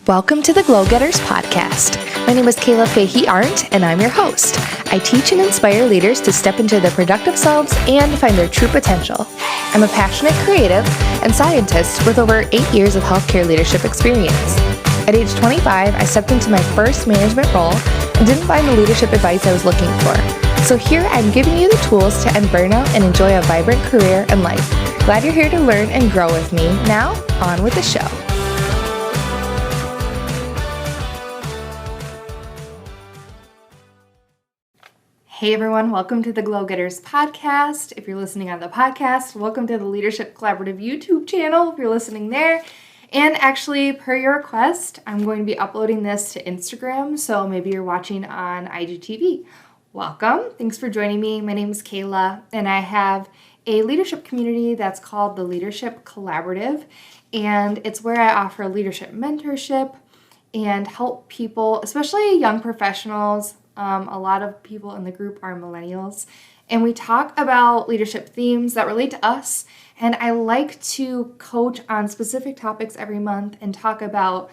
Welcome to the Glow Getters podcast. My name is Fahey-Ahrndt, and I'm your host. I teach and inspire leaders to step into their productive selves and find their true potential. I'm a passionate creative and scientist with over 8 years of healthcare leadership experience. At age 25, I stepped into my first management role and didn't find the leadership advice I was looking for. So here I'm giving you the tools to end burnout and enjoy a vibrant career and life. Glad you're here to learn and grow with me. Now, on with the show. Hey everyone, welcome to the Glow Getters podcast. If you're listening on the podcast, welcome to the Leadership Collaborative YouTube channel if you're listening there. And actually, per your request, I'm going to be uploading this to Instagram, so maybe you're watching on IGTV. Welcome. Thanks for joining me. My name is Kayla, and I have a leadership community that's called the Leadership Collaborative, and it's where I offer leadership mentorship and help people, especially young professionals. A lot of people in the group are millennials, and we talk about leadership themes that relate to us, and I like to coach on specific topics every month and talk about,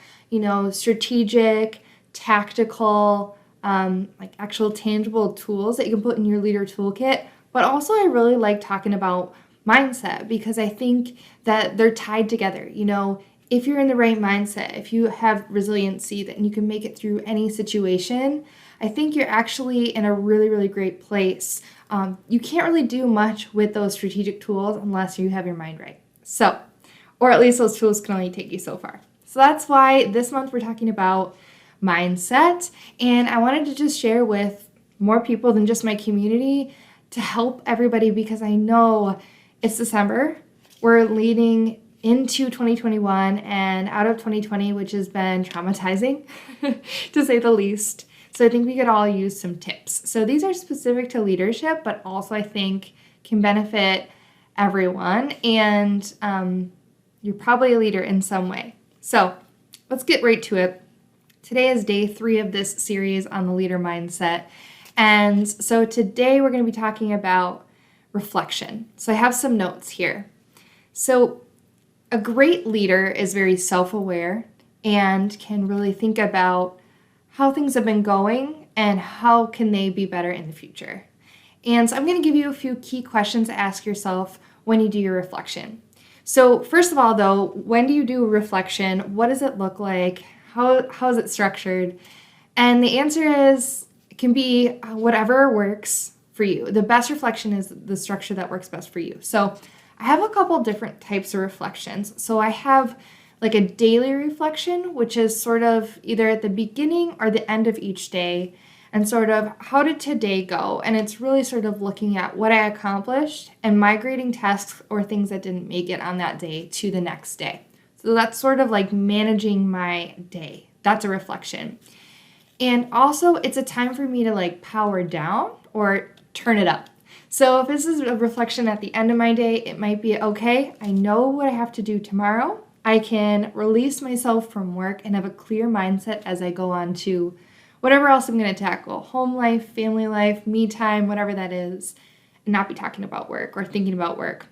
strategic, tactical, like actual tangible tools that you can put in your leader toolkit, but also I really like talking about mindset because I think that they're tied together. If you're in the right mindset, if you have resiliency, then you can make it through any situation. I think you're actually in a really, really great place. You can't really do much with those strategic tools unless you have your mind right. So, or at least those tools can only take you so far. So that's why this month we're talking about mindset. And I wanted to just share with more people than just my community to help everybody because I know it's December. We're leading into 2021 and out of 2020, which has been traumatizing to say the least. So I think we could all use some tips. So these are specific to leadership, but also I think can benefit everyone. And you're probably a leader in some way. So let's get right to it. Today is day 3 of this series on the leader mindset. And so today we're going to be talking about reflection. So I have some notes here. So a great leader is very self-aware and can really think about how things have been going and how can they be better in the future. And so I'm going to give you a few key questions to ask yourself when you do your reflection. So first of all, though, when do you do a reflection? What does it look like? How is it structured? And the answer is it can be whatever works for you. The best reflection is the structure that works best for you. So I have a couple different types of reflections. So I have like a daily reflection, which is sort of either at the beginning or the end of each day, and sort of how did today go? And it's really sort of looking at what I accomplished and migrating tasks or things that didn't make it on that day to the next day. So that's sort of like managing my day. That's a reflection. And also it's a time for me to like power down or turn it up. So if this is a reflection at the end of my day, it might be, okay, I know what I have to do tomorrow. I can release myself from work and have a clear mindset as I go on to whatever else I'm going to tackle, home life, family life, me time, whatever that is, and not be talking about work or thinking about work.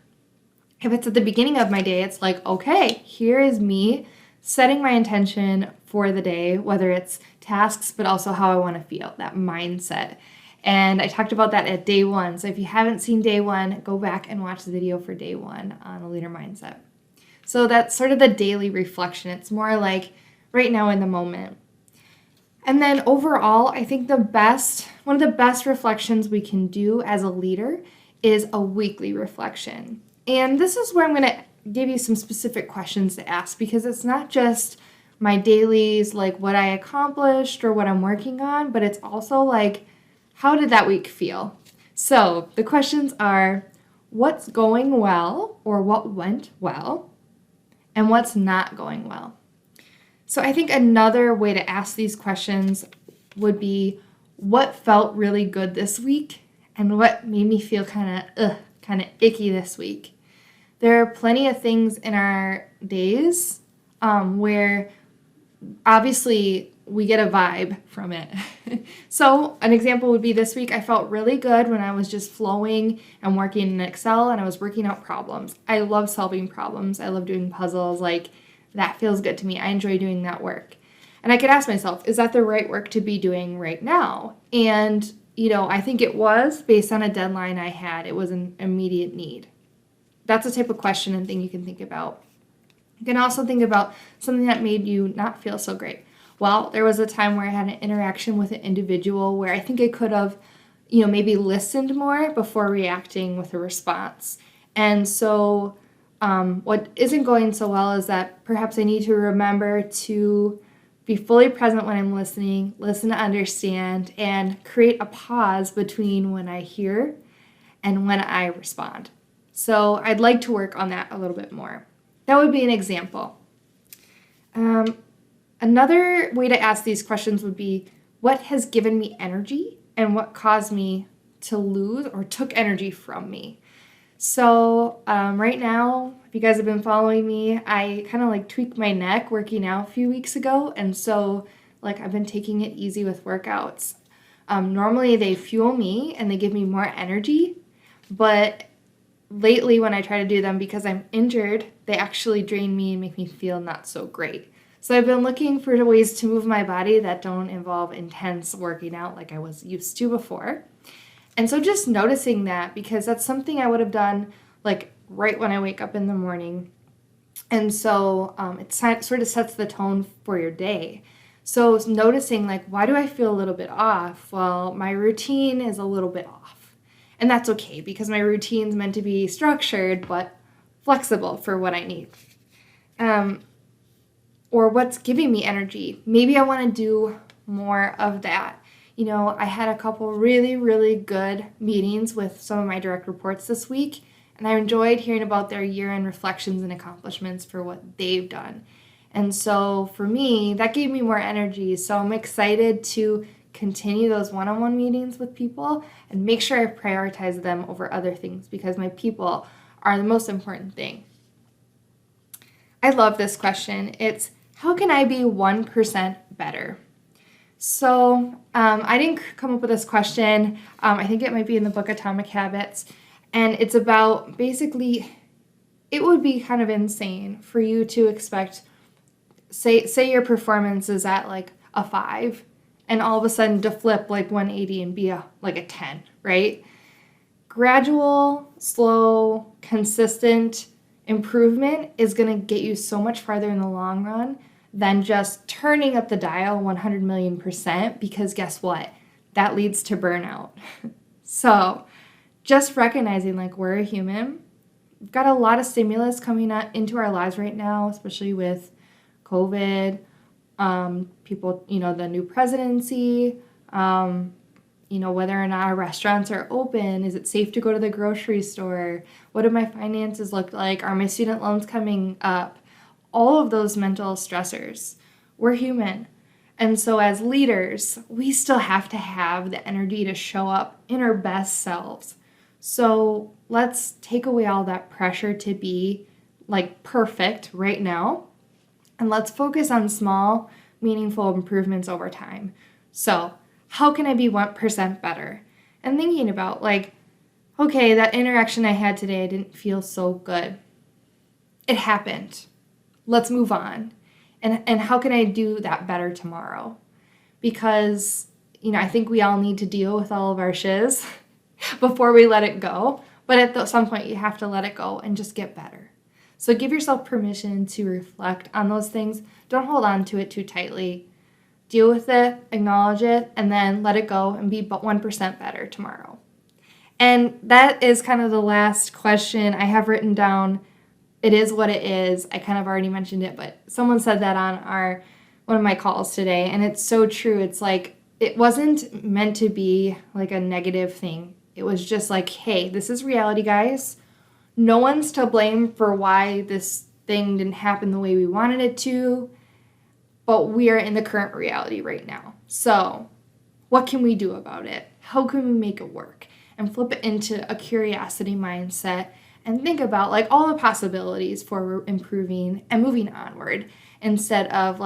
If it's at the beginning of my day, it's like, okay, here is me setting my intention for the day, whether it's tasks, but also how I want to feel, that mindset. And I talked about that at day 1. So if you haven't seen day 1, go back and watch the video for day 1 on a leader mindset. So that's sort of the daily reflection. It's more like right now in the moment. And then overall, I think one of the best reflections we can do as a leader is a weekly reflection. And this is where I'm going to give you some specific questions to ask because it's not just my dailies, like what I accomplished or what I'm working on, but it's also like, how did that week feel? So the questions are, what's going well or what went well? And what's not going well. So I think another way to ask these questions would be what felt really good this week and what made me feel kind of icky this week. There are plenty of things in our days where obviously we get a vibe from it. So an example would be this week, I felt really good when I was just flowing and working in Excel and I was working out problems. I love solving problems. I love doing puzzles. Like that feels good to me. I enjoy doing that work. And I could ask myself, is that the right work to be doing right now? And, I think it was based on a deadline I had. It was an immediate need. That's a type of question and thing you can think about. You can also think about something that made you not feel so great. Well, there was a time where I had an interaction with an individual where I think I could have, maybe listened more before reacting with a response. And so what isn't going so well is that perhaps I need to remember to be fully present when I'm listening, listen to understand, and create a pause between when I hear and when I respond. So I'd like to work on that a little bit more. That would be an example. Another way to ask these questions would be, what has given me energy and what caused me to lose or took energy from me? So right now, if you guys have been following me, I kind of tweaked my neck working out a few weeks ago. And so I've been taking it easy with workouts. Normally they fuel me and they give me more energy, but lately when I try to do them because I'm injured, they actually drain me and make me feel not so great. So I've been looking for ways to move my body that don't involve intense working out like I was used to before. And so just noticing that, because that's something I would have done right when I wake up in the morning. And so it sort of sets the tone for your day. So noticing why do I feel a little bit off? Well, my routine is a little bit off. And that's okay because my routine's meant to be structured but flexible for what I need. Or what's giving me energy. Maybe I want to do more of that. I had a couple really, really good meetings with some of my direct reports this week, and I enjoyed hearing about their year-end reflections and accomplishments for what they've done. And so for me, that gave me more energy. So I'm excited to continue those one-on-one meetings with people and make sure I prioritize them over other things because my people are the most important thing. I love this question. It's, how can I be 1% better? So I didn't come up with this question. I think it might be in the book Atomic Habits. And it's about basically, it would be kind of insane for you to expect, say your performance is at a 5 and all of a sudden to flip 180 and be a 10, right? Gradual, slow, consistent improvement is going to get you so much farther in the long run than just turning up the dial 100 million %, because guess what? That leads to burnout. So just recognizing we're a human. We've got a lot of stimulus coming into our lives right now, especially with COVID, people, the new presidency, whether or not our restaurants are open. Is it safe to go to the grocery store? What do my finances look like? Are my student loans coming up? All of those mental stressors. We're human. And so as leaders, we still have to have the energy to show up in our best selves. So let's take away all that pressure to be perfect right now. And let's focus on small, meaningful improvements over time. So how can I be 1% better? And thinking about okay, that interaction I had today didn't feel so good. It happened. Let's move on. And how can I do that better tomorrow? Because, I think we all need to deal with all of our shiz before we let it go. But at some point, you have to let it go and just get better. So give yourself permission to reflect on those things. Don't hold on to it too tightly. Deal with it, acknowledge it, and then let it go and be 1% better tomorrow. And that is kind of the last question I have written down. It is what it is. I kind of already mentioned it, but someone said that on one of my calls today, and it's so true. It's it wasn't meant to be a negative thing. It was just hey, this is reality, guys. No one's to blame for why this thing didn't happen the way we wanted it to, but we are in the current reality right now. So what can we do about it? How can we make it work? And flip it into a curiosity mindset and think about all the possibilities for improving and moving onward instead of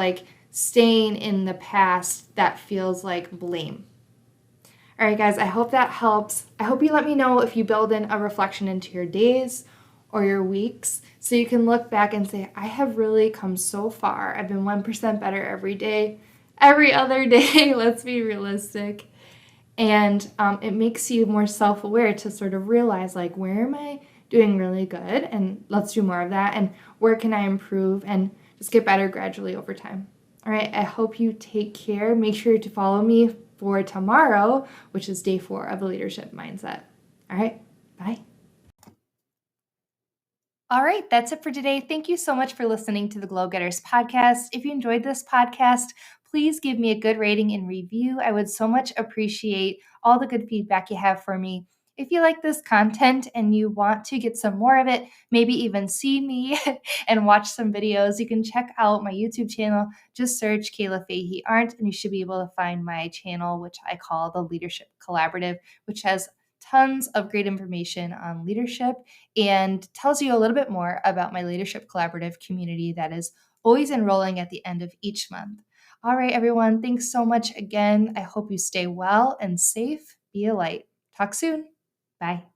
staying in the past that feels like blame. All right, guys, I hope that helps. I hope you let me know if you build in a reflection into your days or your weeks, so you can look back and say, I have really come so far. I've been 1% better every day, every other day. Let's be realistic. And it makes you more self-aware to sort of realize, like, where am I doing really good? And let's do more of that. And where can I improve and just get better gradually over time? All right, I hope you take care. Make sure to follow me for tomorrow, which is day 4 of the leadership mindset. All right, bye. All right, that's it for today. Thank you so much for listening to the Glow Getters podcast. If you enjoyed this podcast, please give me a good rating and review. I would so much appreciate all the good feedback you have for me. If you like this content and you want to get some more of it, maybe even see me and watch some videos, you can check out my YouTube channel. Just search Kayla Fahey-Ahrndt and you should be able to find my channel, which I call the Leadership Collaborative, which has tons of great information on leadership and tells you a little bit more about my Leadership Collaborative community that is always enrolling at the end of each month. All right, everyone, thanks so much again. I hope you stay well and safe. Be a light. Talk soon. Bye.